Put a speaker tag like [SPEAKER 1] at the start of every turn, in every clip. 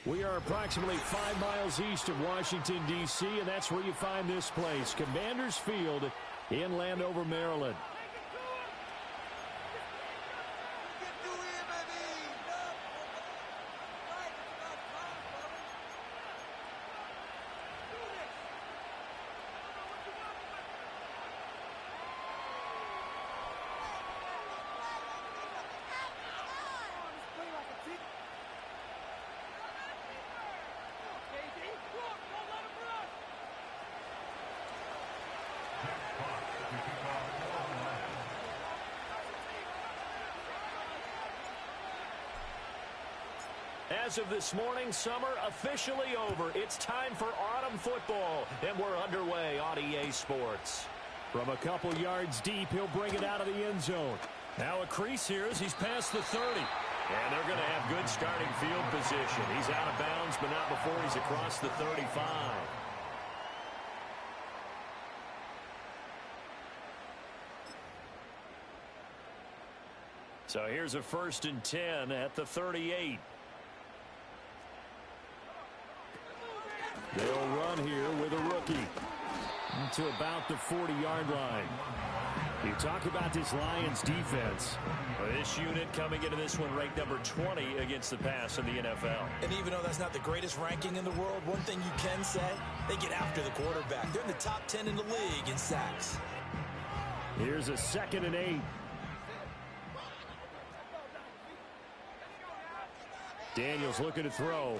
[SPEAKER 1] We are approximately 5 miles east of Washington, D.C., and that's where you find this place, Commanders Field in Landover, Maryland. As of this morning, summer officially over. It's time for autumn football, and we're underway on EA Sports. From a couple yards deep, he'll bring it out of the end zone. Now a crease here as he's past the 30. And they're going to have good starting field position. He's out of bounds, but not before he's across the 35. So here's a 1st and 10 at the 38. They'll run here with a rookie to about the 40-yard line. You talk about this Lions defense. This unit coming into this one ranked number 20 against the pass in the NFL.
[SPEAKER 2] And even though that's not the greatest ranking in the world, one thing you can say, they get after the quarterback. They're in the top 10 in the league in sacks.
[SPEAKER 1] Here's a 2nd and 8. Daniels looking to throw.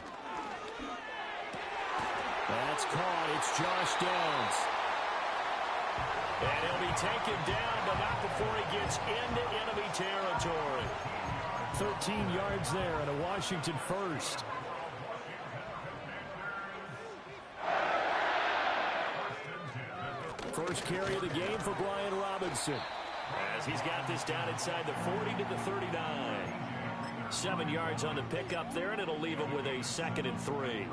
[SPEAKER 1] That's caught. It's Josh Downs. And he'll be taken down, but not before he gets into enemy territory. 13 yards there and a Washington first. First carry of the game for Brian Robinson, as he's got this down inside the 40 to the 39. 7 yards on the pickup there, and it'll leave him with a 2nd and 3.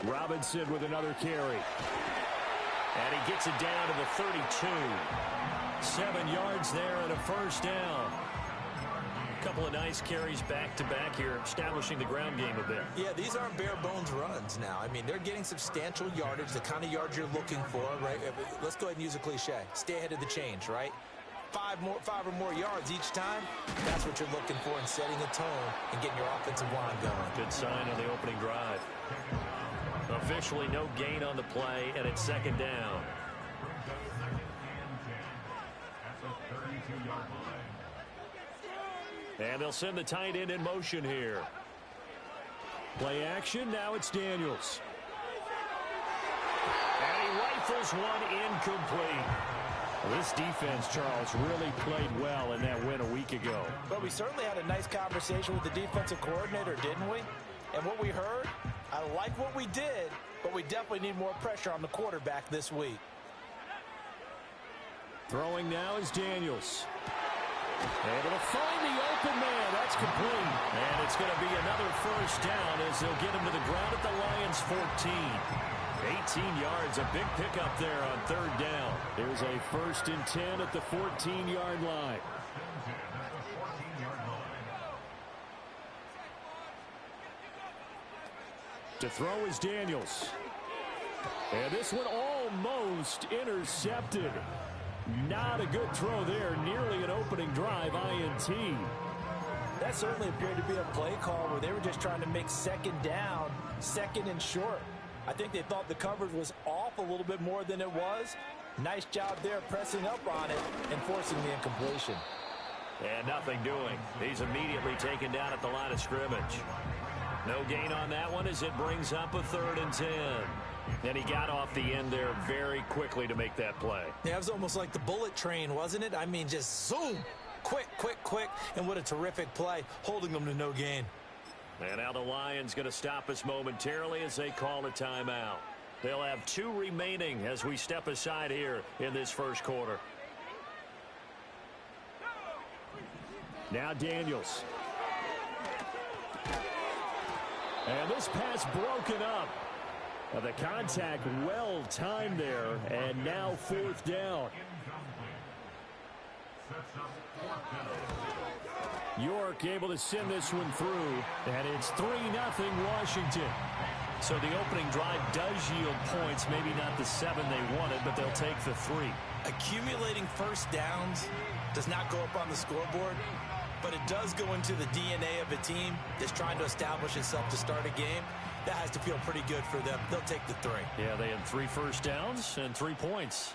[SPEAKER 1] Robinson with another carry. And he gets it down to the 32. 7 yards there and a first down. A couple of nice carries back-to-back here, establishing the ground game a bit. Yeah, these aren't bare-bones runs now. I mean, they're getting substantial yardage, the kind of yards you're looking for, right? Let's go ahead and use a cliche. Stay ahead of the change, right? 5 or more yards each time, that's what you're looking for in setting a tone and getting your offensive line going. Good sign on the opening drive. Officially no gain on the play, and it's 2nd down. And they'll send the tight end in motion here. Play action, now it's Daniels. And he rifles one incomplete. Well, this defense, Charles, really played well in that win a week ago.
[SPEAKER 3] But we certainly had a nice conversation with the defensive coordinator, didn't we? And what we heard, I like what we did, but we definitely need more pressure on the quarterback this week.
[SPEAKER 1] Throwing now is Daniels. Able to find the open man. That's complete. And it's going to be another first down as they'll get him to the ground at the Lions' 14. 18 yards, a big pickup there on 3rd down. There's a 1st and 10 at the 14-yard line. To throw is Daniels. And this one almost intercepted. Not a good throw there. Nearly an opening drive, INT.
[SPEAKER 3] That certainly appeared to be a play call where they were just trying to make 2nd down, 2nd and short. I think they thought the coverage was off a little bit more than it was. Nice job there pressing up on it and forcing the incompletion.
[SPEAKER 1] And nothing doing. He's immediately taken down at the line of scrimmage. No gain on that one as it brings up a 3rd and 10. And he got off the end there very quickly to make that play.
[SPEAKER 2] Yeah, it was almost like the bullet train, wasn't it? I mean, just zoom. Quick, quick, quick. And what a terrific play, holding them to no gain.
[SPEAKER 1] And now the Lions going to stop us momentarily as they call a timeout. They'll have 2 remaining as we step aside here in this first quarter. Now Daniels. And this pass broken up. The contact well timed there, and now 4th down. York able to send this one through, and it's 3-0 Washington. So the opening drive does yield points, maybe not the 7 they wanted, but they'll take the 3.
[SPEAKER 2] Accumulating first downs does not go up on the scoreboard, but it does go into the DNA of a team that's trying to establish itself to start a game. That has to feel pretty good for them. They'll take the 3.
[SPEAKER 1] Yeah, they had 3 first downs and 3 points.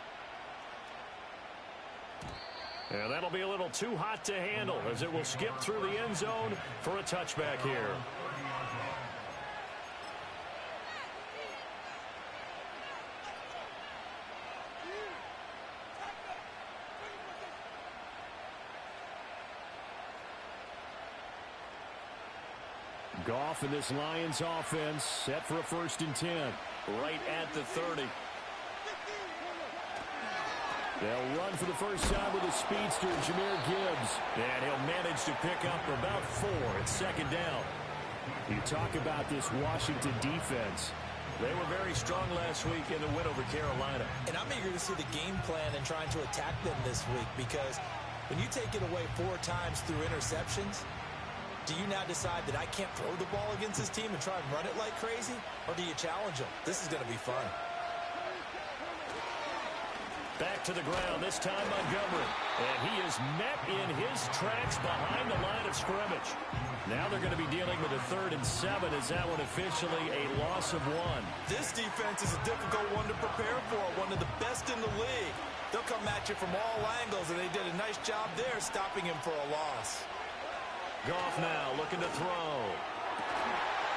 [SPEAKER 1] And that'll be a little too hot to handle as it will skip through the end zone for a touchback here. Goff and this Lions offense set for a 1st and 10. Right at the 30. They'll run for the first time with a speedster, Jahmyr Gibbs. And he'll manage to pick up about 4 at 2nd down. You talk about this Washington defense. They were very strong last week in the win over Carolina.
[SPEAKER 2] And I'm eager to see the game plan and trying to attack them this week, because when you take it away 4 times through interceptions, do you now decide that I can't throw the ball against this team and try and run it like crazy? Or do you challenge them? This is going to be fun.
[SPEAKER 1] Back to the ground, this time Montgomery. And he is met in his tracks behind the line of scrimmage. Now they're going to be dealing with a 3rd and 7. Is that one officially a loss of 1?
[SPEAKER 2] This defense is a difficult one to prepare for, one of the best in the league. They'll come at you from all angles, and they did a nice job there stopping him for a loss.
[SPEAKER 1] Goff now looking to throw.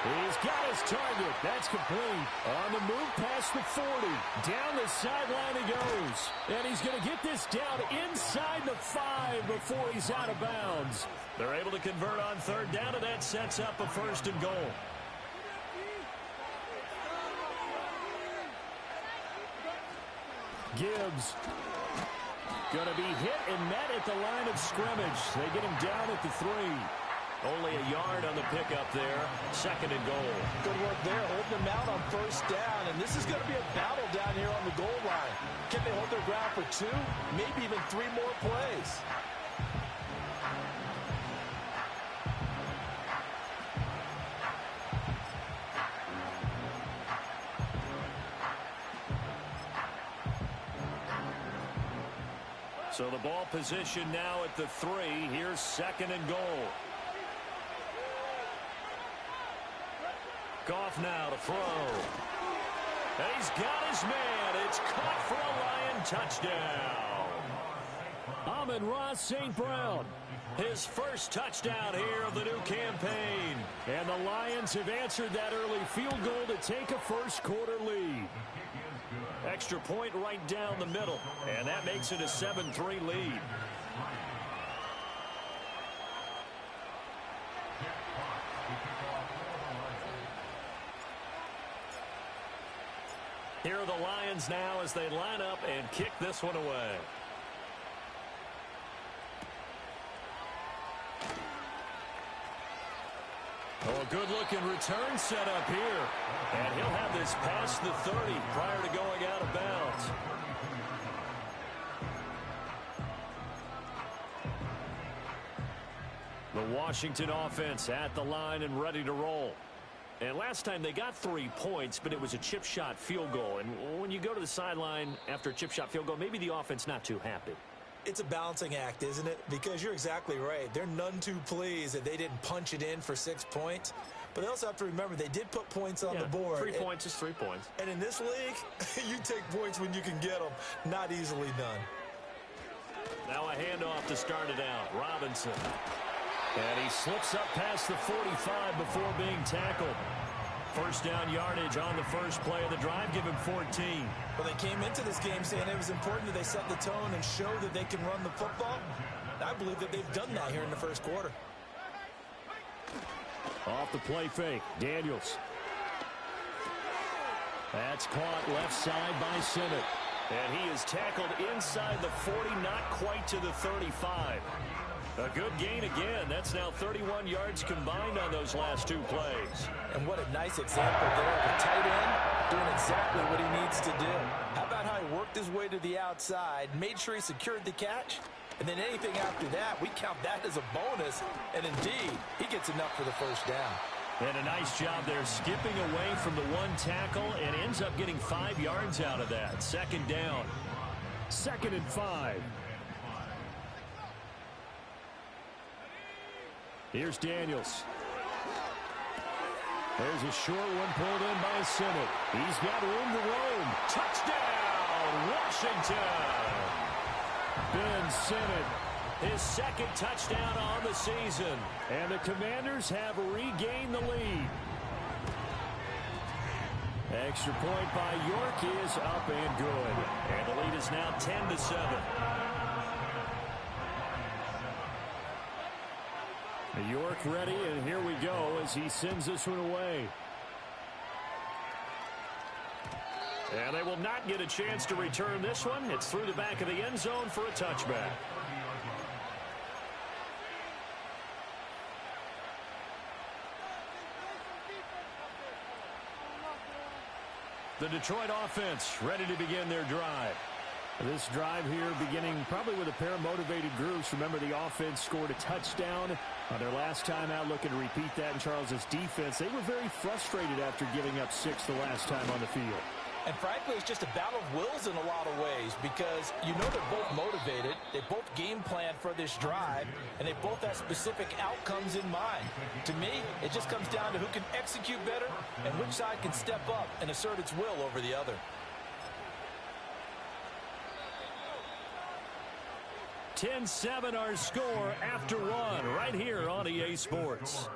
[SPEAKER 1] He's got his target. That's complete. On the move past the 40. Down the sideline he goes. And he's going to get this down inside the 5 before he's out of bounds. They're able to convert on 3rd down, and that sets up a 1st and goal. Gibbs going to be hit and met at the line of scrimmage. They get him down at the 3. Only a yard on the pickup there. 2nd and goal.
[SPEAKER 3] Good work there, holding them out on 1st down. And this is going to be a battle down here on the goal line. Can they hold their ground for 2? Maybe even 3 more plays.
[SPEAKER 1] So the ball position now at the 3. Here's 2nd and goal. Goff now to throw. And he's got his man. It's caught for a Lion touchdown. Amon-Ra St. Brown. His first touchdown here of the new campaign. And the Lions have answered that early field goal to take a first-quarter lead. Extra point right down the middle. And that makes it a 7-3 lead. Here are the Lions now as they line up and kick this one away. Oh, a good-looking return set up here. And he'll have this past the 30 prior to going out of bounds. The Washington offense at the line and ready to roll. And last time they got 3 points, but it was a chip shot field goal. And when you go to the sideline after a chip shot field goal, maybe the offense not too happy.
[SPEAKER 2] It's a balancing act, isn't it? Because you're exactly right. They're none too pleased that they didn't punch it in for 6 points. But they also have to remember they did put points on the board.
[SPEAKER 1] 3 points is 3 points.
[SPEAKER 2] And in this league, you take points when you can get them. Not easily done.
[SPEAKER 1] Now a handoff to start it out. Robinson. And he slips up past the 45 before being tackled. First down yardage on the first play of the drive. Give him 14.
[SPEAKER 2] Well, they came into this game saying it was important that they set the tone and show that they can run the football. I believe that they've done that here in the first quarter.
[SPEAKER 1] Off the play fake. Daniels. That's caught left side by Simmons. And he is tackled inside the 40, not quite to the 35. A good gain again. That's now 31 yards combined on those last 2 plays.
[SPEAKER 3] And what a nice example there of a tight end doing exactly what he needs to do. How about how he worked his way to the outside, made sure he secured the catch, and then anything after that, we count that as a bonus. And indeed, he gets enough for the first down.
[SPEAKER 1] And a nice job there skipping away from the 1 tackle and ends up getting 5 yards out of that. Second down. 2nd and 5. Here's Daniels. There's a short one pulled in by Sinnott. He's got room to roam. Touchdown, Washington. Ben Sinnott, his 2nd touchdown on the season. And the Commanders have regained the lead. Extra point by York is up and good. And the lead is now 10-7. York ready, and here we go as he sends this one away. And they will not get a chance to return this one. It's through the back of the end zone for a touchback. The Detroit offense ready to begin their drive. This drive here beginning probably with a pair of motivated groups. Remember, the offense scored a touchdown on their last time out, looking to repeat that in Charles's defense. They were very frustrated after giving up 6 the last time on the field.
[SPEAKER 3] And frankly, it's just a battle of wills in a lot of ways because you know they're both motivated. They both game plan for this drive, and they both have specific outcomes in mind. To me, it just comes down to who can execute better and which side can step up and assert its will over the other.
[SPEAKER 1] 10-7 our score after 1 right here on EA Sports.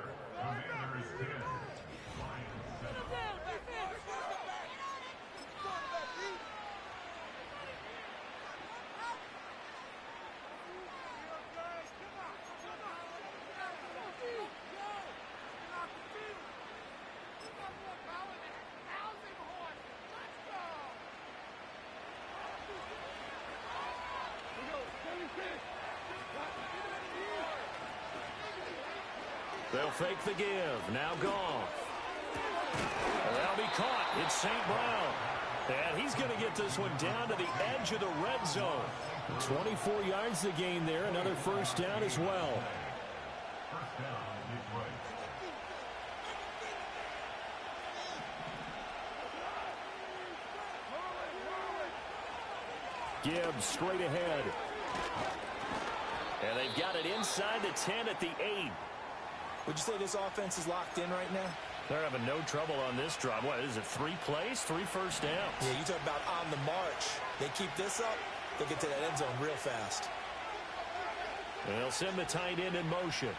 [SPEAKER 1] They'll fake the give. Now Goff. That'll be caught. It's St. Brown. And he's going to get this one down to the edge of the red zone. 24 yards to gain there. Another first down as well. Gibbs straight ahead. And they've got it inside the 10 at the 8.
[SPEAKER 3] Would you say this offense is locked in right now?
[SPEAKER 1] They're having no trouble on this drive. What is it, 3 plays, 3 first downs?
[SPEAKER 2] Yeah, you talk about on the march. They keep this up, they'll get to that end zone real fast.
[SPEAKER 1] They'll send the tight end in motion.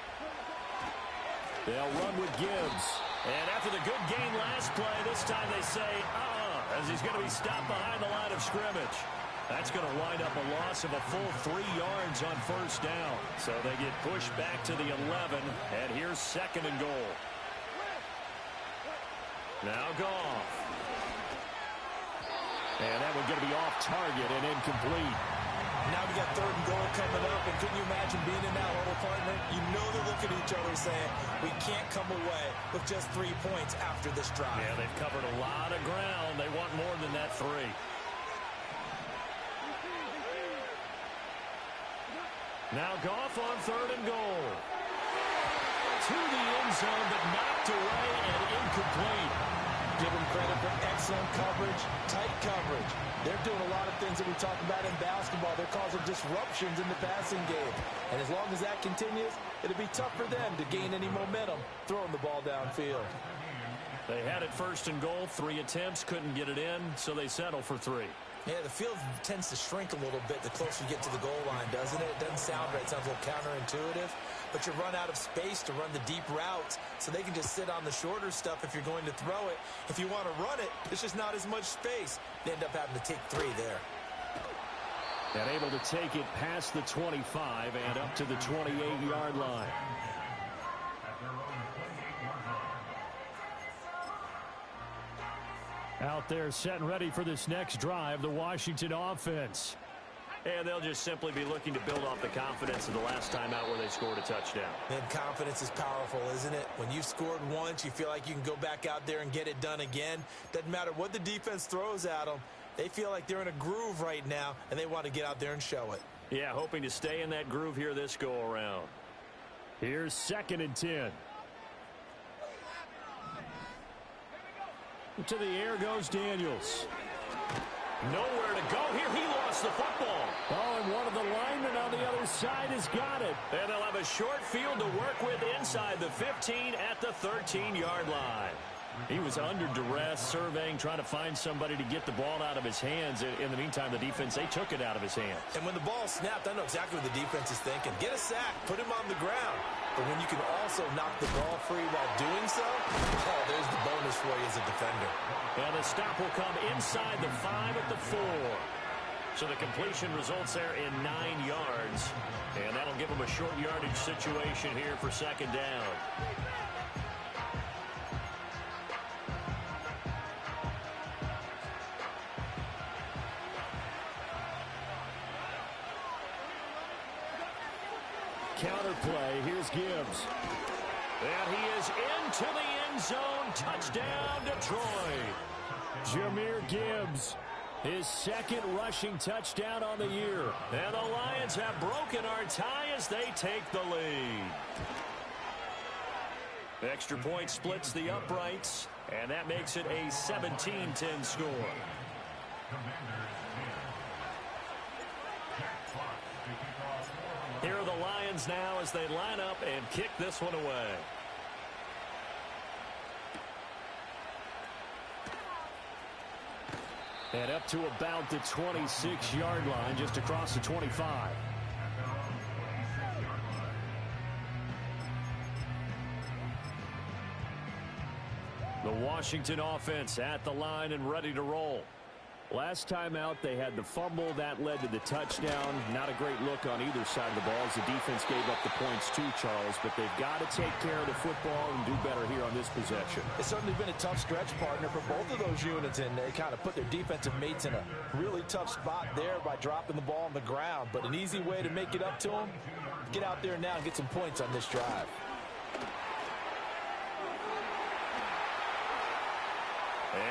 [SPEAKER 1] They'll run with Gibbs. And after the good gain last play, this time they say, as he's going to be stopped behind the line of scrimmage. That's going to wind up a loss of a full 3 yards on first down. So they get pushed back to the 11, and here's 2nd and goal. Now Goff. And that one's going to be off target and incomplete.
[SPEAKER 2] Now we got 3rd and goal coming up, and can you imagine being in that huddle, partner? You know they're looking at each other saying, we can't come away with just 3 points after this drive.
[SPEAKER 1] Yeah, they've covered a lot of ground. They want more than that 3. Now Goff on 3rd and goal. To the end zone, but knocked away and incomplete.
[SPEAKER 3] Give them credit for excellent coverage, tight coverage. They're doing a lot of things that we talk about in basketball. They're causing disruptions in the passing game. And as long as that continues, it'll be tough for them to gain any momentum throwing the ball downfield.
[SPEAKER 1] They had it 1st and goal, 3 attempts, couldn't get it in, so they settle for 3.
[SPEAKER 2] Yeah, the field tends to shrink a little bit the closer you get to the goal line, doesn't it? It doesn't sound right. It sounds a little counterintuitive. But you run out of space to run the deep routes, so they can just sit on the shorter stuff if you're going to throw it. If you want to run it, there's just not as much space. They end up having to take 3 there.
[SPEAKER 1] And able to take it past the 25 and up to the 28-yard line. Out there set and ready for this next drive, the Washington offense. And they'll just simply be looking to build off the confidence of the last time out where they scored a touchdown.
[SPEAKER 2] And confidence is powerful, isn't it? When you've scored once, you feel like you can go back out there and get it done again. Doesn't matter what the defense throws at them. They feel like they're in a groove right now, and they want to get out there and show it.
[SPEAKER 1] Yeah, hoping to stay in that groove here this go-around. Here's 2nd and 10. To the air goes Daniels. Nowhere to go here. He lost the football. Oh, and one of the linemen on the other side has got it. And they'll have a short field to work with inside the 15 at the 13-yard line. He was under duress, surveying, trying to find somebody to get the ball out of his hands. In the meantime, the defense, they took it out of his hands.
[SPEAKER 2] And when the ball snapped, I know exactly what the defense is thinking. Get a sack, put him on the ground. But when you can also knock the ball free while doing so, oh, there's the bonus for you as a defender.
[SPEAKER 1] And the stop will come inside the 5 at the 4. So the completion results there in 9 yards. And that'll give them a short yardage situation here for 2nd down. Counter play. Here's Gibbs. And he is into the end zone. Touchdown, Detroit. Jahmyr Gibbs, his 2nd rushing touchdown on the year. And the Lions have broken our tie as they take the lead. Extra point splits the uprights, and that makes it a 17-10 score. Here are the Lions now as they line up and kick this one away. And up to about the 26-yard line, just across the 25. The Washington offense at the line and ready to roll. Last time out, they had the fumble. That led to the touchdown. Not a great look on either side of the ball as the defense gave up the points too, Charles. But they've got to take care of the football and do better here on this possession.
[SPEAKER 3] It's certainly been a tough stretch, partner, for both of those units. And they kind of put their defensive mates in a really tough spot there by dropping the ball on the ground. But an easy way to make it up to them, get out there now and get some points on this drive.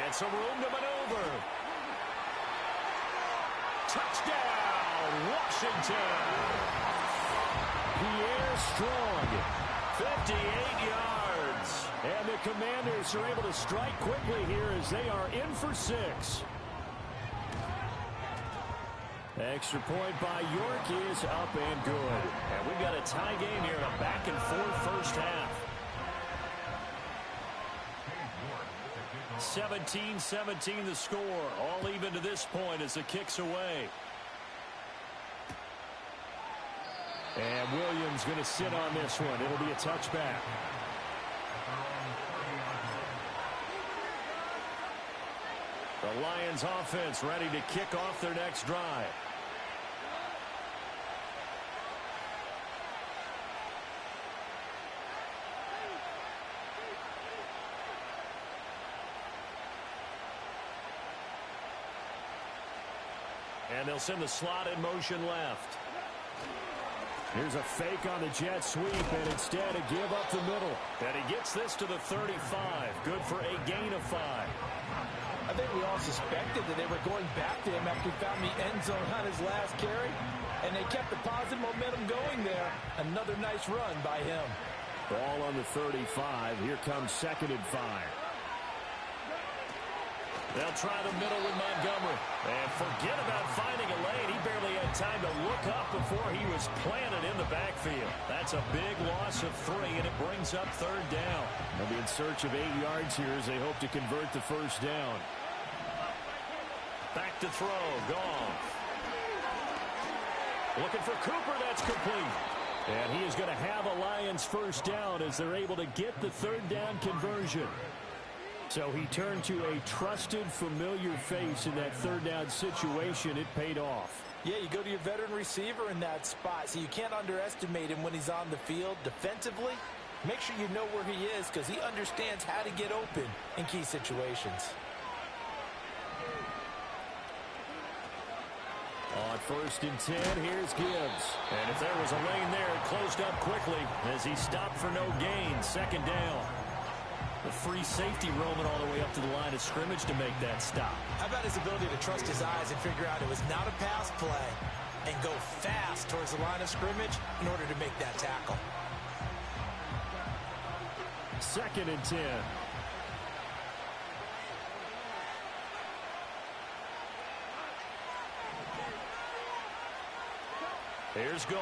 [SPEAKER 1] And some room to maneuver. Touchdown, Washington. Pierre Strong, 58 yards. And the Commanders are able to strike quickly here as they are in for 6. Extra point by York is up and good. And we've got a tie game here, a back-and-forth first half. 17-17 the score. All even to this point as the kick's away. And Williams going to sit on this one. It'll be a touchback. The Lions offense ready to kick off their next drive. And they'll send the slot in motion left. Here's a fake on the jet sweep, and instead a give up the middle. And he gets this to the 35. Good for a gain of 5.
[SPEAKER 3] I think we all suspected that they were going back to him after he found the end zone on his last carry. And they kept the positive momentum going there. Another nice run by him.
[SPEAKER 1] Ball on the 35. Here comes 2nd and 5. They'll try the middle with Montgomery. And forget about finding a lane. He barely had time to look up before he was planted in the backfield. That's a big loss of 3, and it brings up 3rd down. They'll be in search of 8 yards here as they hope to convert the first down. Back to throw. Goff. Looking for Cooper. That's complete. And he is going to have a Lions first down as they're able to get the 3rd down conversion. So he turned to a trusted, familiar face in that 3rd down situation. It paid off.
[SPEAKER 3] Yeah, you go to your veteran receiver in that spot, so you can't underestimate him when he's on the field. Defensively, make sure you know where he is because he understands how to get open in key situations.
[SPEAKER 1] On 1st and 10, here's Gibbs. And if there was a lane there, it closed up quickly as he stopped for no gain. 2nd down. The free safety roaming all the way up to the line of scrimmage to make that stop.
[SPEAKER 2] How about his ability to trust his eyes and figure out it was not a pass play and go fast towards the line of scrimmage in order to make that tackle.
[SPEAKER 1] 2nd and 10. Here's Goff.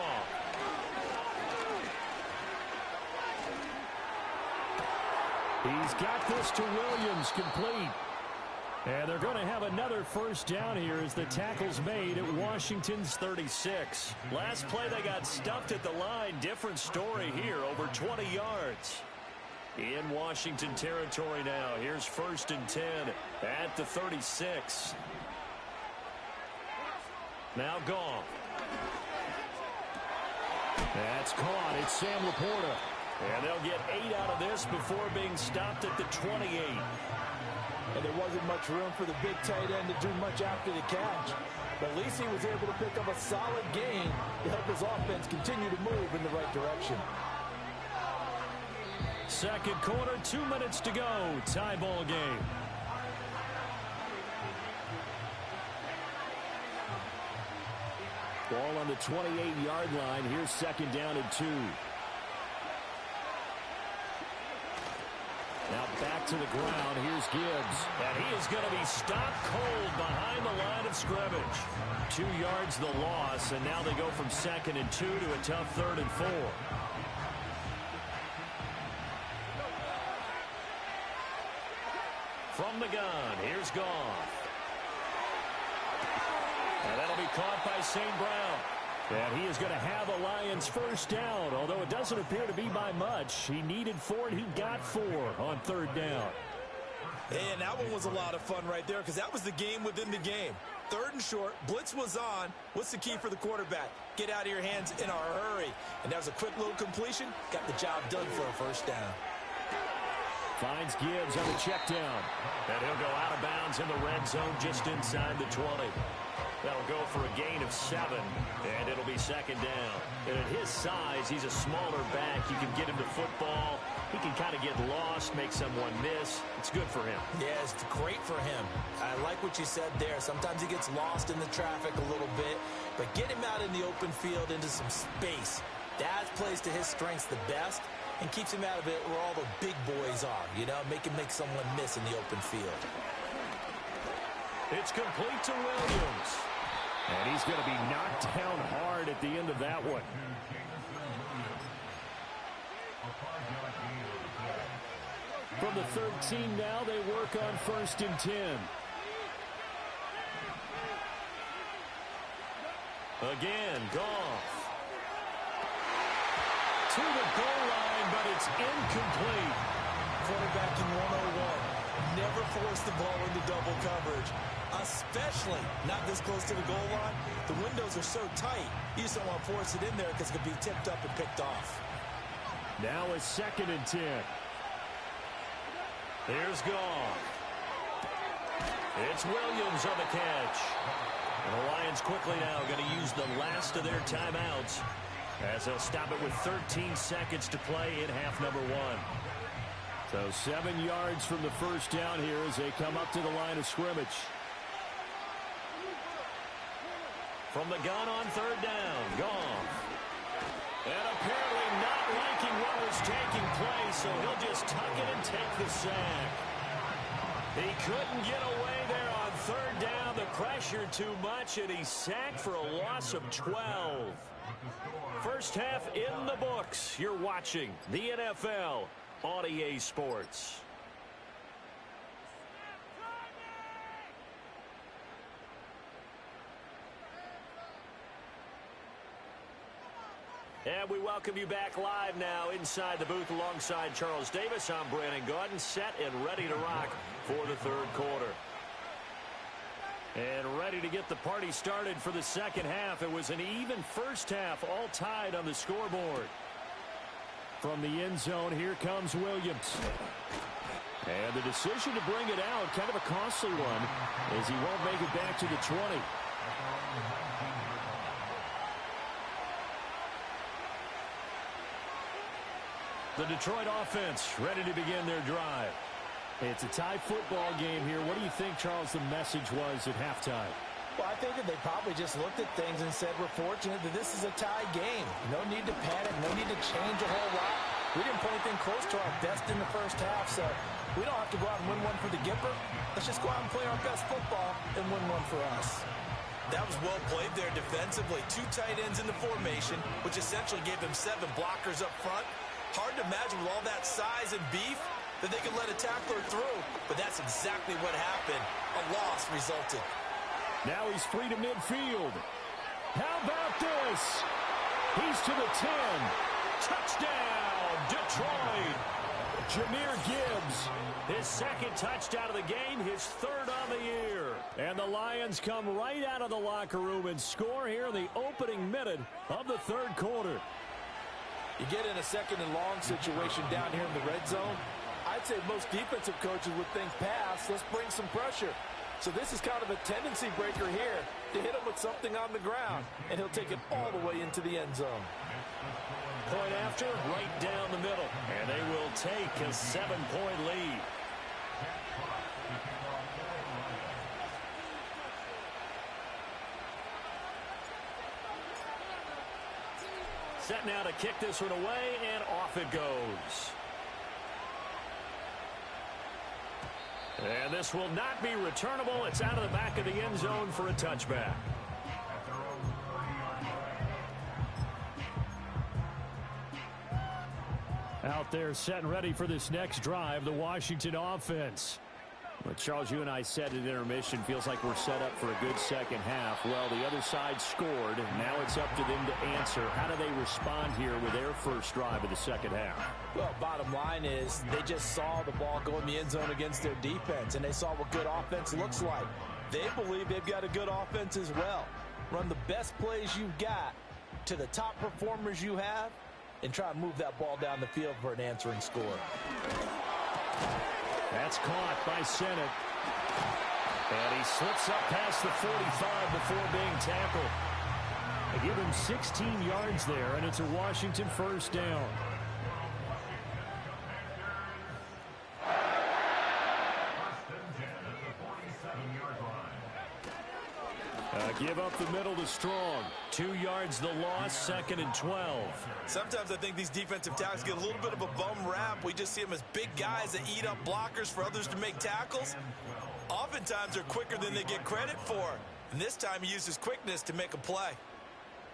[SPEAKER 1] He's got this to Williams, complete. And they're going to have another 1st down here as the tackle's made at Washington's 36. Last play they got stuffed at the line. Different story here, over 20 yards. In Washington territory now. Here's 1st and 10 at the 36. Now Goff. That's caught. It's Sam Laporta. And they'll get 8 out of this before being stopped at the 28.
[SPEAKER 3] And there wasn't much room for the big tight end to do much after the catch. But at least he was able to pick up a solid gain to help his offense continue to move in the right direction.
[SPEAKER 1] 2nd quarter, 2 minutes to go. Tie ball game. Ball on the 28-yard line. Here's 2nd down and 2. Now back to the ground. Here's Gibbs. And he is going to be stopped cold behind the line of scrimmage. 2 yards the loss, and now they go from 2nd and 2 to a tough 3rd and 4. From the gun, here's Goff. And that'll be caught by St. Brown. And he is going to have a Lions 1st down, although it doesn't appear to be by much. He needed 4, and he got 4 on 3rd down.
[SPEAKER 2] And that one was a lot of fun right there because that was the game within the game. 3rd and short, blitz was on. What's the key for the quarterback? Get out of your hands in a hurry. And that was a quick little completion. Got the job done for a 1st down.
[SPEAKER 1] Finds Gibbs on the check down. And he'll go out of bounds in the red zone just inside the 20. That'll go for a gain of 7, and it'll be 2nd down. And at his size, he's a smaller back. You can get him to football. He can kind of get lost, make someone miss. It's good for him. Yeah, it's
[SPEAKER 2] great for him. I like what you said there. Sometimes he gets lost in the traffic a little bit, but get him out in the open field into some space. That plays to his strengths the best and keeps him out of it where all the big boys are, you know, make someone miss in the open field.
[SPEAKER 1] It's complete to Williams. And he's going to be knocked down hard at the end of that one. From the 13 now, they work on 1st and 10. Again, Goff. To the goal line, but it's incomplete.
[SPEAKER 2] Quarterbacking 101. Never force the ball into double coverage, especially not this close to the goal line. The windows are so tight, you just don't want to force it in there because it could be tipped up and picked off.
[SPEAKER 1] Now it's 2nd and 10. Here's Goff. It's Williams on the catch. And the Lions quickly now going to use the last of their timeouts as they'll stop it with 13 seconds to play in half number 1. So 7 yards from the 1st down here as they come up to the line of scrimmage. From the gun on 3rd down, Goff. And apparently not liking what was taking place, so he'll just tuck it and take the sack. He couldn't get away there on 3rd down. The pressure too much, and he's sacked for a loss of 12. First half in the books. You're watching the NFL on EA Sports. And we welcome you back live now inside the booth alongside Charles Davis. I'm Brandon Gaudin, set and ready to rock for the 3rd quarter. And ready to get the party started for the 2nd half. It was an even 1st half, all tied on the scoreboard. From the end zone, here comes Williams. And the decision to bring it out, kind of a costly one, as he won't make it back to the 20. The Detroit offense ready to begin their drive.
[SPEAKER 3] It's a tie football game here. What do you think, Charles, the message was at halftime?
[SPEAKER 2] Well, I think that they probably just looked at things and said, we're fortunate that this is a tie game. No need to panic. No need to change a whole lot. We didn't play anything close to our best in the first half, so we don't have to go out and win one for the Gipper. Let's just go out and play our best football and win one for us. That was well played there defensively. 2 tight ends in the formation, which essentially gave them 7 blockers up front. Hard to imagine with all that size and beef that they could let a tackler through, but that's exactly what happened. A loss resulted.
[SPEAKER 1] Now he's free to midfield. How about this? He's to the 10. Touchdown, Detroit. Jahmyr Gibbs, his second touchdown of the game, his third on the year. And the Lions come right out of the locker room and score here in the opening minute of the third quarter.
[SPEAKER 3] You get in a second and long situation down here in the red zone. I'd say most defensive coaches would think pass, let's bring some pressure. So this is kind of a tendency breaker here to hit him with something on the ground, and he'll take it all the way into the end zone.
[SPEAKER 1] Point after, right down the middle. And they will take a 7-point lead. Set now to kick this one away, and off it goes. And this will not be returnable. It's out of the back of the end zone for a touchback. Out there set and ready for this next drive, the Washington offense. Well, Charles, you and I said at intermission, feels like we're set up for a good second half. Well, the other side scored. Now it's up to them to answer. How do they respond here with their first drive of the second half?
[SPEAKER 3] Well, bottom line is they just saw the ball go in the end zone against their defense, and they saw what good offense looks like. They believe they've got a good offense as well. Run the best plays you've got to the top performers you have, and try to move that ball down the field for an answering score.
[SPEAKER 1] That's caught by Sennett. And he slips up past the 45 before being tackled. They give him 16 yards there, and it's a Washington first down. Give up the middle to Strong. 2 yards the loss, 2nd and 12.
[SPEAKER 2] Sometimes I think these defensive tackles get a little bit of a bum rap. We just see them as big guys that eat up blockers for others to make tackles. Oftentimes they're quicker than they get credit for. And this time he uses quickness to make a play.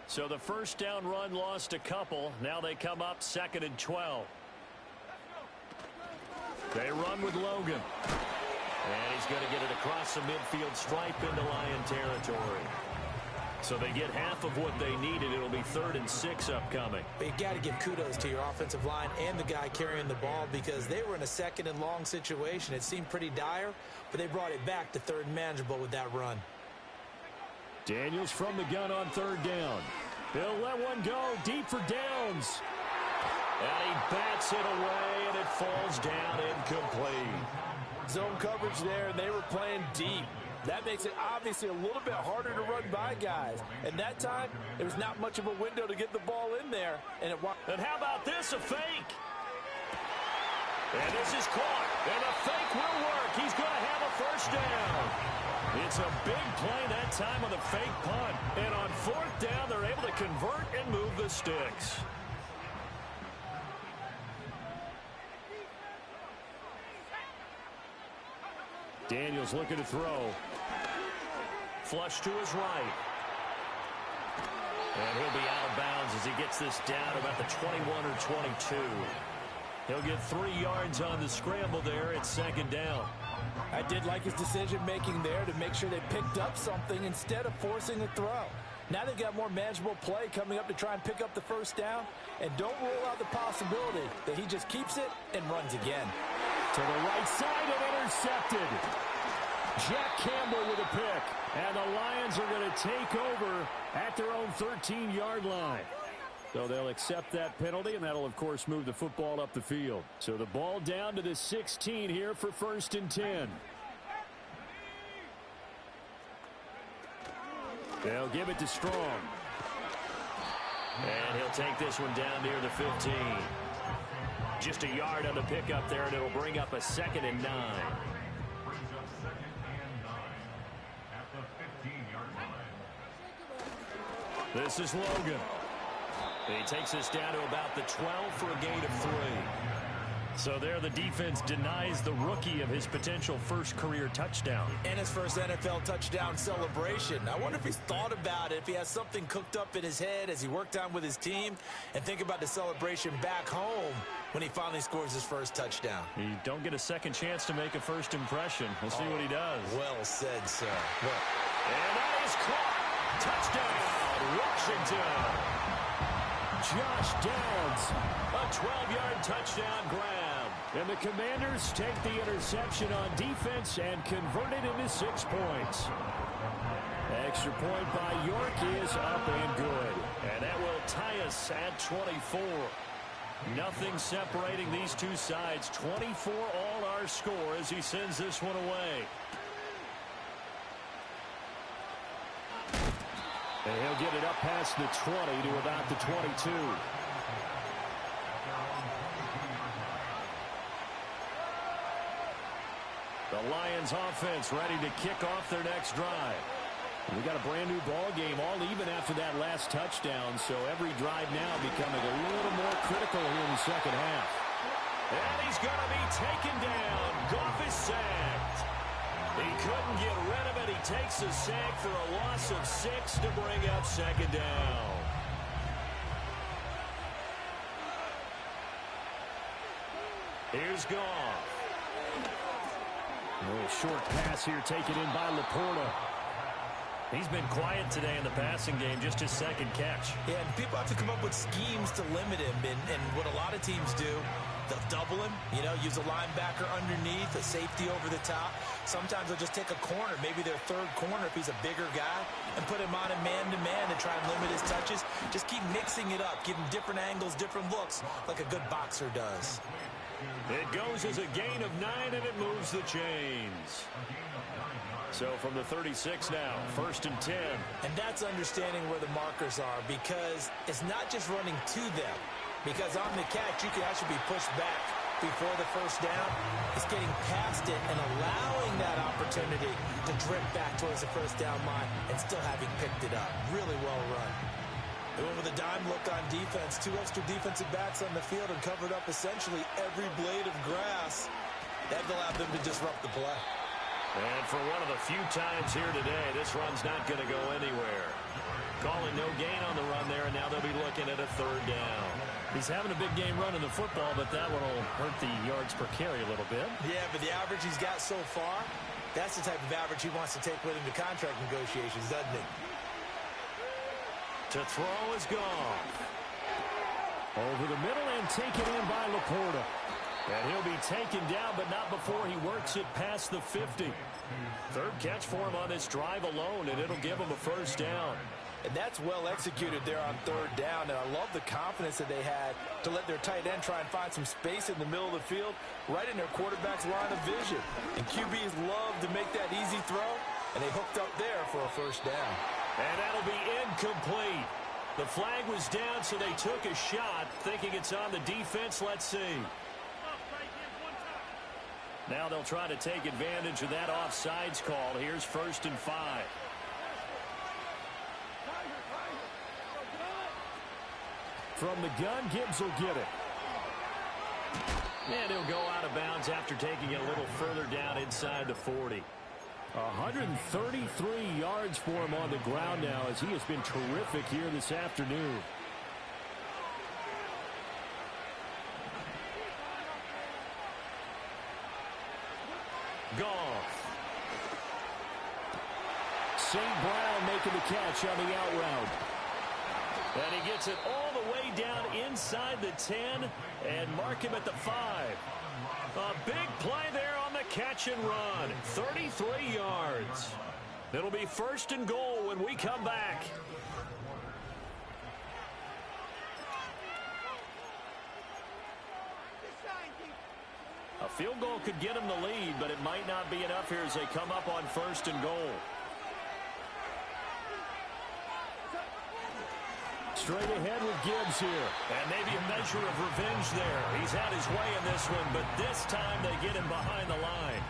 [SPEAKER 1] So the first down run lost a couple. Now they come up 2nd and 12. They run with Logan. And he's going to get it across the midfield stripe into Lion territory. So they get half of what they needed. It'll be 3rd and 6 upcoming.
[SPEAKER 2] But you got to give kudos to your offensive line and the guy carrying the ball, because they were in a 2nd and long situation. It seemed pretty dire, but they brought it back to 3rd and manageable with that run.
[SPEAKER 1] Daniels from the gun on 3rd down. He'll let one go deep for Downs. And he bats it away, and it falls down incomplete.
[SPEAKER 3] Zone coverage there, and they were playing deep. That makes it obviously a little bit harder to run by guys. And that time, there was not much of a window to get the ball in there. And
[SPEAKER 1] how about this, a fake? And this is caught. And the fake will work. He's going to have a first down. It's a big play that time on the fake punt. And on 4th down, they're able to convert and move the sticks. Daniels looking to throw. Flush to his right. And he'll be out of bounds as he gets this down about the 21 or 22. He'll get 3 yards on the scramble there at 2nd down.
[SPEAKER 3] I did like his decision-making there to make sure they picked up something instead of forcing a throw. Now they've got more manageable play coming up to try and pick up the first down. And don't rule out the possibility that he just keeps it and runs again.
[SPEAKER 1] To the right side and intercepted. Jack Campbell with a pick. And the Lions are going to take over at their own 13-yard line. So they'll accept that penalty, and that'll, of course, move the football up the field. So the ball down to the 16 here for 1st and 10. They'll give it to Strong. And he'll take this one down near the 15. Just a yard on the pickup there, and it'll bring up a 2nd and 9. This is Logan. He takes us down to about the 12 for a gain of 3. So there the defense denies the rookie of his potential first career touchdown.
[SPEAKER 2] And his first NFL touchdown celebration. I wonder if he's thought about it, if he has something cooked up in his head as he worked on with his team, and think about the celebration back home when he finally scores his first touchdown.
[SPEAKER 1] You don't get a second chance to make a first impression. We'll see what he does.
[SPEAKER 2] Well said, sir. Look.
[SPEAKER 1] And that is caught. Touchdown, Washington. Josh Downs, a 12-yard touchdown grab. And the Commanders take the interception on defense and convert it into 6 points. Extra point by York is up and good. And that will tie us at 24. Nothing separating these two sides. 24 all our score as he sends this one away. And he'll get it up past the 20 to about the 22. The Lions offense ready to kick off their next drive. We got a brand new ball game, all even after that last touchdown, so every drive now becoming a little more critical here in the second half. And he's going to be taken down. Goff is sacked. He couldn't get rid of it. He takes a sack for a loss of 6 to bring up 2nd down. Here's Goff. A little short pass here taken in by Laporta. He's been quiet today in the passing game, just his 2nd catch.
[SPEAKER 2] Yeah, and people have to come up with schemes to limit him, and what a lot of teams do, they'll double him, use a linebacker underneath, a safety over the top. Sometimes they'll just take a corner, maybe their 3rd corner if he's a bigger guy, and put him on a man-to-man and try and limit his touches. Just keep mixing it up, give him different angles, different looks, like a good boxer does.
[SPEAKER 1] It goes as a gain of 9, and it moves the chains. So from the 36 now, 1st and 10.
[SPEAKER 2] And that's understanding where the markers are, because it's not just running to them. Because on the catch, you can actually be pushed back before the first down. It's getting past it and allowing that opportunity to drift back towards the first down line and still having picked it up. Really well run. They went with a dime look on defense. 2 extra defensive backs on the field and covered up essentially every blade of grass. That allowed them to disrupt the play.
[SPEAKER 1] And for one of the few times here today, this run's not going to go anywhere. Calling no gain on the run there, and now they'll be looking at a 3rd down. He's having a big game running the football, but that one will hurt the yards per carry a little bit.
[SPEAKER 2] Yeah, but the average he's got so far, that's the type of average he wants to take with him to contract negotiations, doesn't he?
[SPEAKER 1] To throw is gone. Over the middle and taken in by Laporta. And he'll be taken down, but not before he works it past the 50. 3rd catch for him on this drive alone, and it'll give him a 1st down.
[SPEAKER 3] And that's well executed there on 3rd down, and I love the confidence that they had to let their tight end try and find some space in the middle of the field, right in their quarterback's line of vision. And QBs love to make that easy throw, and they hooked up there for a 1st down.
[SPEAKER 1] And that'll be incomplete. The flag was down, so they took a shot, thinking it's on the defense. Let's see. Now they'll try to take advantage of that offsides call. Here's 1st and 5. From the gun, Gibbs will get it. And he'll go out of bounds after taking it a little further down inside the 40. 133 yards for him on the ground now, as he has been terrific here this afternoon. Goff. St. Brown making the catch on the out route. And he gets it all the way down inside the 10 and mark him at the 5. A big play there on the catch and run. 33 yards. It'll be 1st and goal when we come back. A field goal could get him the lead, but it might not be enough here as they come up on 1st and goal. Straight ahead with Gibbs here. And maybe a measure of revenge there. He's had his way in this one, but this time they get him behind the line.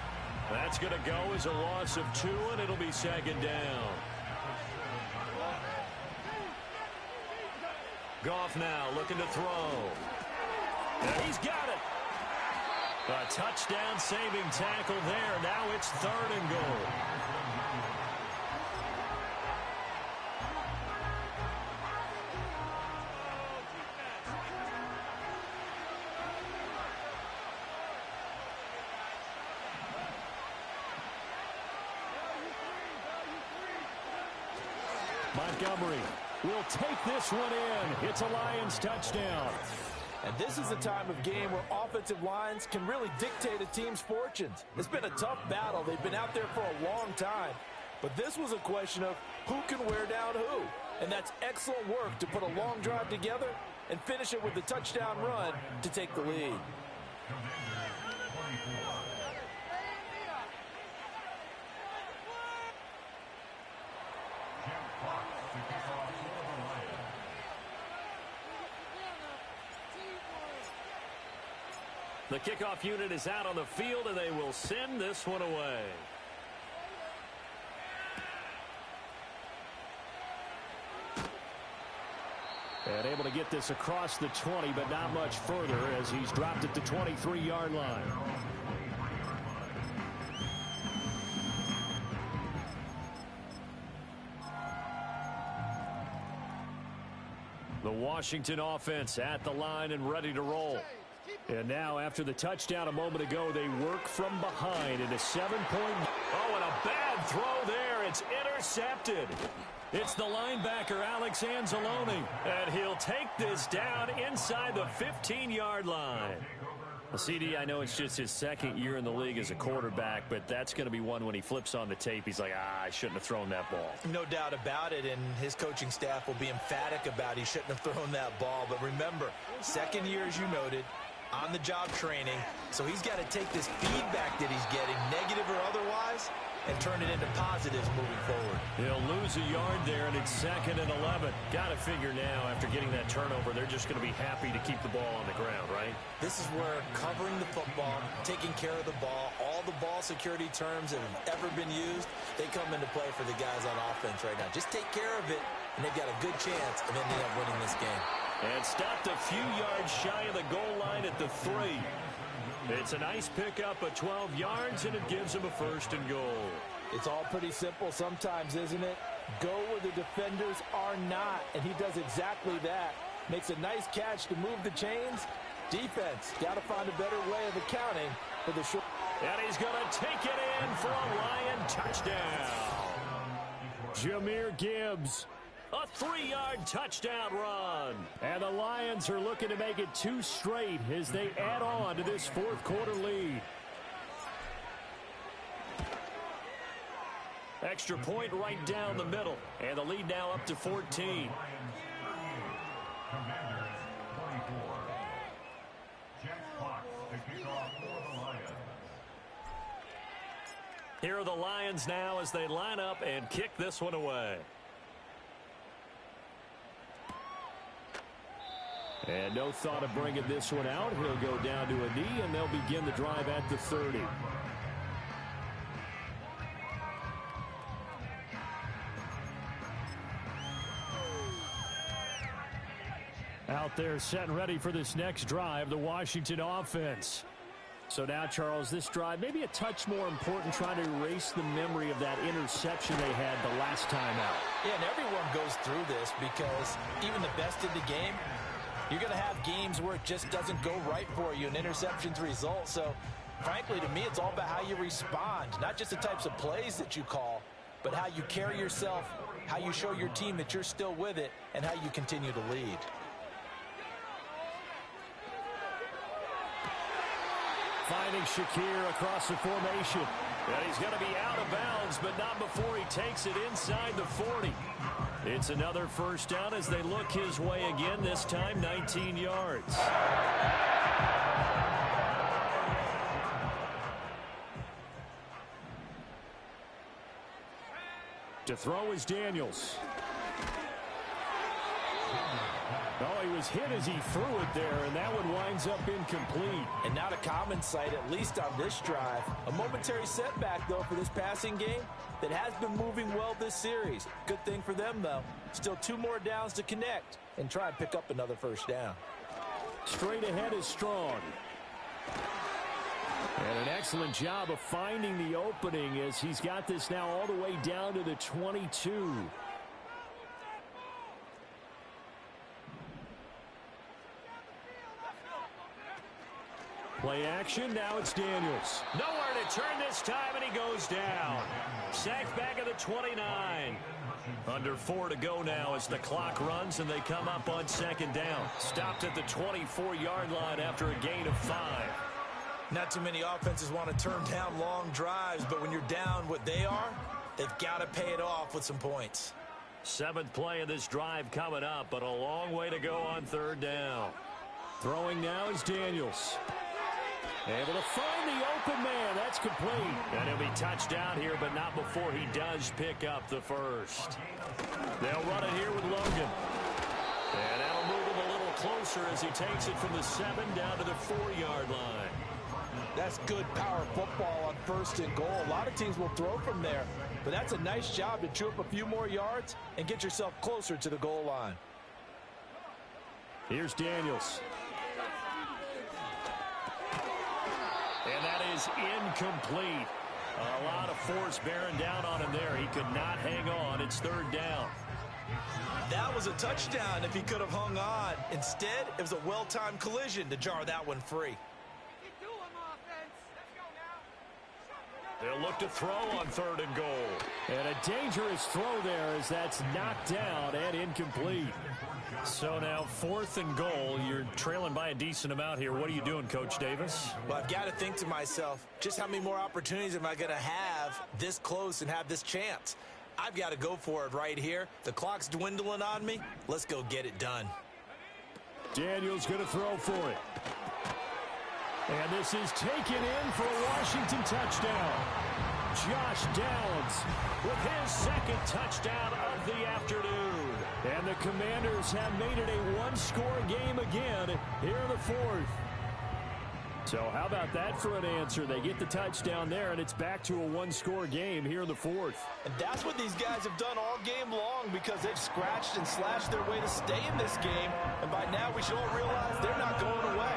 [SPEAKER 1] That's going to go as a loss of 2, and it'll be second down. Goff now looking to throw. And he's got it. A touchdown saving tackle there. Now it's 3rd and goal. Montgomery will take this one in. It's a Lions touchdown.
[SPEAKER 3] And this is a time of game where offensive lines can really dictate a team's fortunes. It's been a tough battle. They've been out there for a long time. But this was a question of who can wear down who. And that's excellent work to put a long drive together and finish it with a touchdown run to take the lead.
[SPEAKER 1] The kickoff unit is out on the field, and they will send this one away. And able to get this across the 20, but not much further as he's dropped at the 23-yard line. The Washington offense at the line and ready to roll. And now, after the touchdown a moment ago, they work from behind in a 7-point. Oh, and a bad throw there. It's intercepted. It's the linebacker, Alex Anzalone. And he'll take this down inside the 15-yard line. Well, CD, I know it's just his 2nd year in the league as a quarterback, but that's going to be one when he flips on the tape. He's like, I shouldn't have thrown that ball.
[SPEAKER 2] No doubt about it, and his coaching staff will be emphatic about he shouldn't have thrown that ball. But remember, 2nd year, as you noted, on-the-job training, so he's got to take this feedback that he's getting, negative or otherwise, and turn it into positives moving forward.
[SPEAKER 1] He'll lose a yard there, and it's 2nd and 11. Got to figure now, after getting that turnover, they're just going to be happy to keep the ball on the ground, right?
[SPEAKER 2] This is where covering the football, taking care of the ball, all the ball security terms that have ever been used, they come into play for the guys on offense right now. Just take care of it, and they've got a good chance of ending up winning this game.
[SPEAKER 1] And stopped a few yards shy of the goal line at the 3. It's a nice pickup of 12 yards, and it gives him a 1st and goal.
[SPEAKER 3] It's all pretty simple sometimes, isn't it? Go where the defenders are not, and he does exactly that. Makes a nice catch to move the chains. Defense, got to find a better way of accounting for the short.
[SPEAKER 1] And he's going to take it in for a Lion touchdown. Jahmyr Gibbs. A 3-yard touchdown run. And the Lions are looking to make it 2 straight as they add on to this 4th quarter lead. Extra point right down the middle. And the lead now up to 14. Here are the Lions now as they line up and kick this one away. And no thought of bringing this one out. He'll go down to a knee, and they'll begin the drive at the 30. Out there set and ready for this next drive, the Washington offense. So now, Charles, this drive maybe a touch more important, trying to erase the memory of that interception they had the last time out.
[SPEAKER 3] Yeah, and everyone goes through this because even the best in the game, you're going to have games where it just doesn't go right for you and interceptions result. So, frankly, to me, it's all about how you respond, not just the types of plays that you call, but how you carry yourself, how you show your team that you're still with it, and how you continue to lead.
[SPEAKER 1] Finding Shakir across the formation. And he's going to be out of bounds, but not before he takes it inside the 40. It's another 1st down as they look his way again, this time 19 yards. To throw is Daniels. Oh, he was hit as he threw it there, and that one winds up incomplete.
[SPEAKER 3] And not a common sight, at least on this drive. A momentary setback, though, for this passing game that has been moving well this series. Good thing for them, though. Still 2 more downs to connect and try and pick up another first down.
[SPEAKER 1] Straight ahead is Strong. And an excellent job of finding the opening as he's got this now all the way down to the 22. Play action, now it's Daniels. Nowhere to turn this time, and he goes down. Sacked back at the 29. Under 4 to go now as the clock runs, and they come up on second down. Stopped at the 24-yard line after a gain of 5.
[SPEAKER 2] Not too many offenses want to turn down long drives, but when you're down what they are, they've got to pay it off with some points.
[SPEAKER 1] 7th play of this drive coming up, but a long way to go on third down. Throwing now is Daniels. Able to find the open man. That's complete. And he'll be touched down here, but not before he does pick up the first. They'll run it here with Logan. And that'll move him a little closer as he takes it from the 7 down to the 4-yard line.
[SPEAKER 3] That's good power football on 1st and goal. A lot of teams will throw from there, but that's a nice job to chew up a few more yards and get yourself closer to the goal line.
[SPEAKER 1] Here's Daniels. And that is incomplete. A lot of force bearing down on him there. He could not hang on. It's 3rd down.
[SPEAKER 2] That was a touchdown if he could have hung on. Instead, it was a well-timed collision to jar that one free.
[SPEAKER 1] They'll look to throw on 3rd and goal. And a dangerous throw there as that's knocked down and incomplete. So now 4th and goal. You're trailing by a decent amount here. What are you doing, Coach Davis?
[SPEAKER 2] Well, I've got to think to myself, just how many more opportunities am I going to have this close and have this chance? I've got to go for it right here. The clock's dwindling on me. Let's go get it done.
[SPEAKER 1] Daniels going to throw for it. And this is taken in for a Washington touchdown. Josh Downs with his 2nd touchdown of the afternoon. And the Commanders have made it a 1-score game again here in the 4th. So how about that for an answer? They get the touchdown there, and it's back to a 1-score game here in the 4th.
[SPEAKER 3] And that's what these guys have done all game long because they've scratched and slashed their way to stay in this game. And by now we should all realize they're not going away.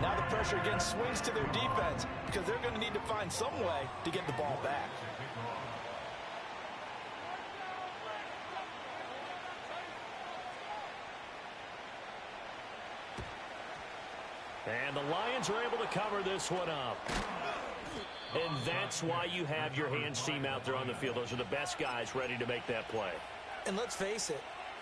[SPEAKER 3] Now the pressure again swings to their defense because they're going to need to find some way to get the ball back.
[SPEAKER 1] And the Lions are able to cover this one up. And that's why you have your hands team out there on the field. Those are the best guys ready to make that play.
[SPEAKER 2] And let's face it,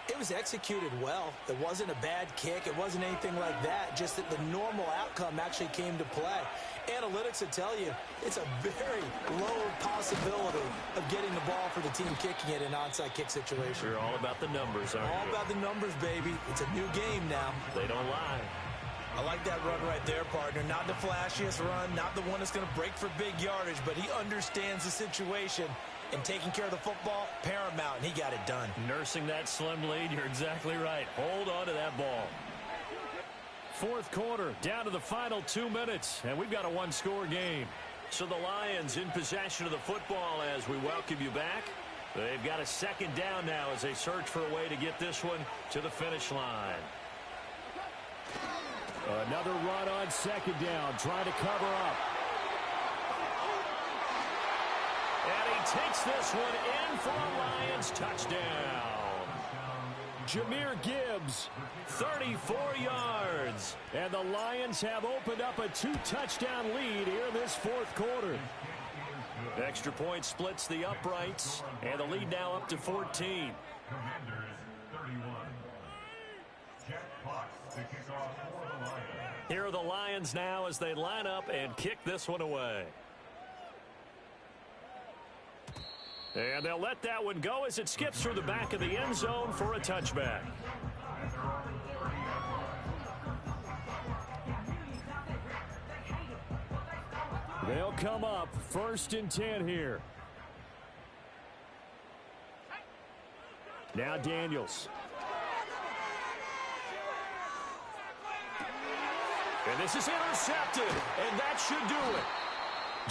[SPEAKER 2] it was executed well. It wasn't a bad kick. It wasn't anything like that. Just that the normal outcome actually came to play. Analytics will tell you it's a very low possibility of getting the ball for the team kicking it in an onside kick situation.
[SPEAKER 1] You're all about the numbers, aren't you?
[SPEAKER 2] All about the numbers, baby. It's a new game now.
[SPEAKER 1] They don't lie.
[SPEAKER 2] I like that run right there, partner. Not the flashiest run, not the one that's going to break for big yardage, but he understands the situation. And taking care of the football, paramount, and he got it done.
[SPEAKER 1] Nursing that slim lead, you're exactly right. Hold on to that ball. 4th quarter, down to the final 2 minutes, and we've got a 1-score game. So the Lions in possession of the football as we welcome you back. They've got a 2nd down now as they search for a way to get this one to the finish line. Another run on 2nd down, trying to cover up. And he takes this one in for a Lions touchdown. Jahmyr Gibbs, 34 yards. And the Lions have opened up a 2-touchdown lead here in this 4th quarter. Extra point splits the uprights, and the lead now up to 14. Here are the Lions now as they line up and kick this one away. And they'll let that one go as it skips through the back of the end zone for a touchback. They'll come up 1st and 10 here. Now Daniels. And this is intercepted, and that should do it.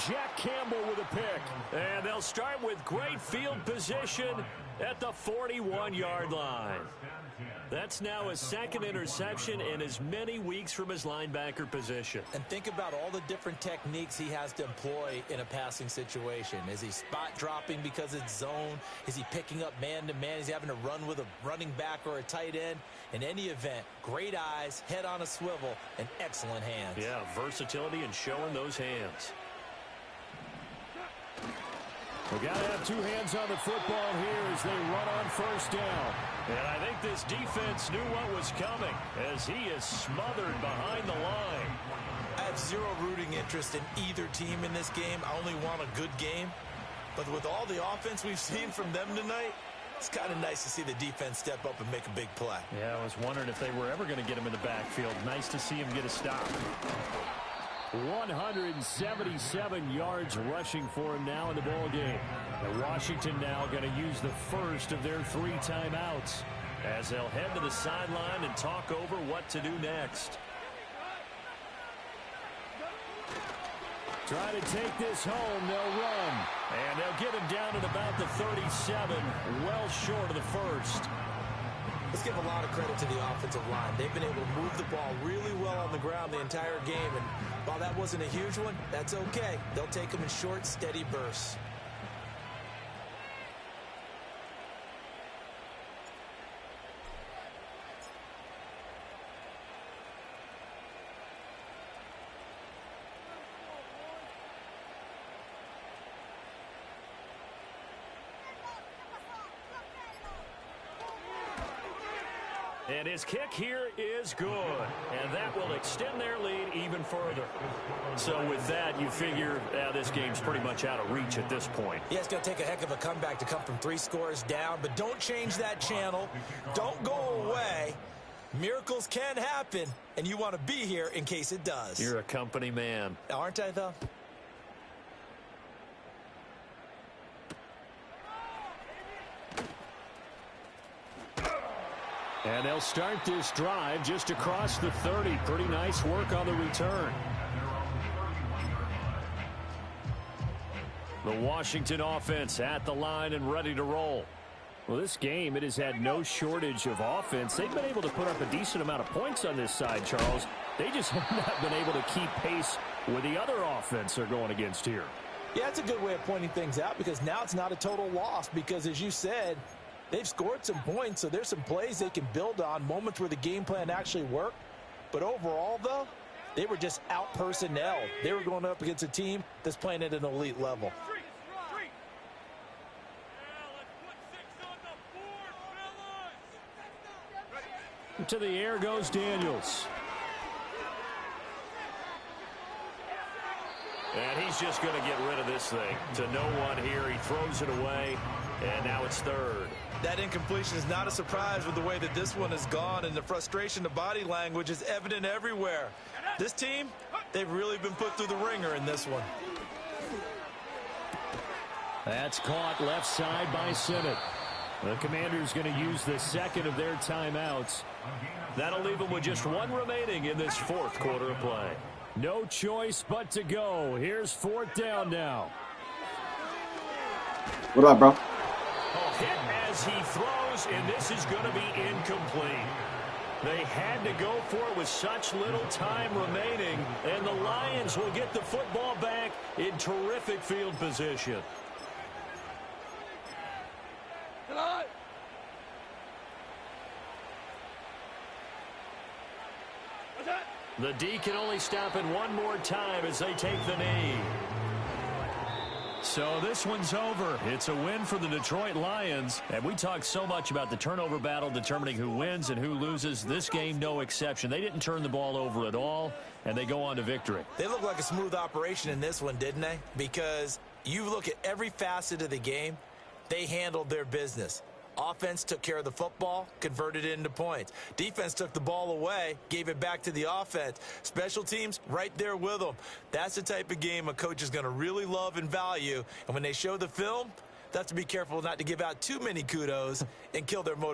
[SPEAKER 1] Jack Campbell with a pick. And they'll start with great field position at the 41-yard line. That's now his second interception in as many weeks from his linebacker position.
[SPEAKER 2] And think about all the different techniques he has to employ in a passing situation. Is he spot dropping because it's zone? Is he picking up man-to-man? Is he having to run with a running back or a tight end? In any event, great eyes, head on a swivel, and excellent hands.
[SPEAKER 1] Yeah, versatility and showing those hands.
[SPEAKER 4] We got to have two hands on the football here as they run on first down.
[SPEAKER 1] And I think this defense knew what was coming as he is smothered behind the line.
[SPEAKER 2] I have zero rooting interest in either team in this game. I only want a good game. But with all the offense we've seen from them tonight, it's kind of nice to see the defense step up and make a big play.
[SPEAKER 1] Yeah, I was wondering if they were ever going to get him in the backfield. Nice to see him get a stop.
[SPEAKER 4] 177 yards rushing for him now in the ball game. And Washington now going to use the first of their 3 timeouts
[SPEAKER 1] as they'll head to the sideline and talk over what to do next.
[SPEAKER 4] Try to take this home. They'll run.
[SPEAKER 1] And they'll get him down at about the 37, well short of the first.
[SPEAKER 2] Let's give a lot of credit to the offensive line. They've been able to move the ball really well on the ground the entire game. And while that wasn't a huge one, that's okay. They'll take them in short, steady bursts.
[SPEAKER 1] And his kick here is good. And that will extend their lead even further. So with that, you figure this game's pretty much out of reach at this point.
[SPEAKER 2] Yeah, it's going to take a heck of a comeback to come from 3 scores down. But don't change that channel. Don't go away. Miracles can happen. And you want to be here in case it does.
[SPEAKER 1] You're a company man.
[SPEAKER 2] Aren't I, though?
[SPEAKER 4] And they'll start this drive just across the 30. Pretty nice work on the return.
[SPEAKER 1] The Washington offense at the line and ready to roll.
[SPEAKER 4] Well, this game, it has had no shortage of offense. They've been able to put up a decent amount of points on this side, Charles. They just have not been able to keep pace with the other offense they're going against here.
[SPEAKER 3] Yeah, that's a good way of pointing things out because now it's not a total loss because, as you said, they've scored some points, so there's some plays they can build on, moments where the game plan actually worked. But overall, though, they were just out-personnel. They were going up against a team that's playing at an elite level.
[SPEAKER 4] To the air goes Daniels.
[SPEAKER 1] And he's just going to get rid of this thing. To no one here, he throws it away, and now it's third.
[SPEAKER 2] That incompletion is not a surprise with the way that this one has gone, and the frustration, the body language is evident everywhere. This team, they've really been put through the ringer in this one.
[SPEAKER 4] That's caught left side by Simmons. The Commanders going to use the second of their timeouts.
[SPEAKER 1] That'll leave them with just 1 remaining in this 4th quarter of play.
[SPEAKER 4] No choice but to go. Here's 4th down now.
[SPEAKER 5] What up, bro?
[SPEAKER 1] A hit as he throws, and this is going to be incomplete. They had to go for it with such little time remaining, and the Lions will get the football back in terrific field position. The D can only stop it one more time as they take the knee. So this one's over. It's a win for the Detroit Lions. And we talked so much about the turnover battle determining who wins and who loses. This game, no exception. They didn't turn the ball over at all, and they go on to victory.
[SPEAKER 2] They look like a smooth operation in this one, didn't they? Because you look at every facet of the game, they handled their business. Offense took care of the football, converted it into points. Defense took the ball away, gave it back to the offense. Special teams, right there with them. That's the type of game a coach is going to really love and value. And when they show the film, they have to be careful not to give out too many kudos and kill their motivation.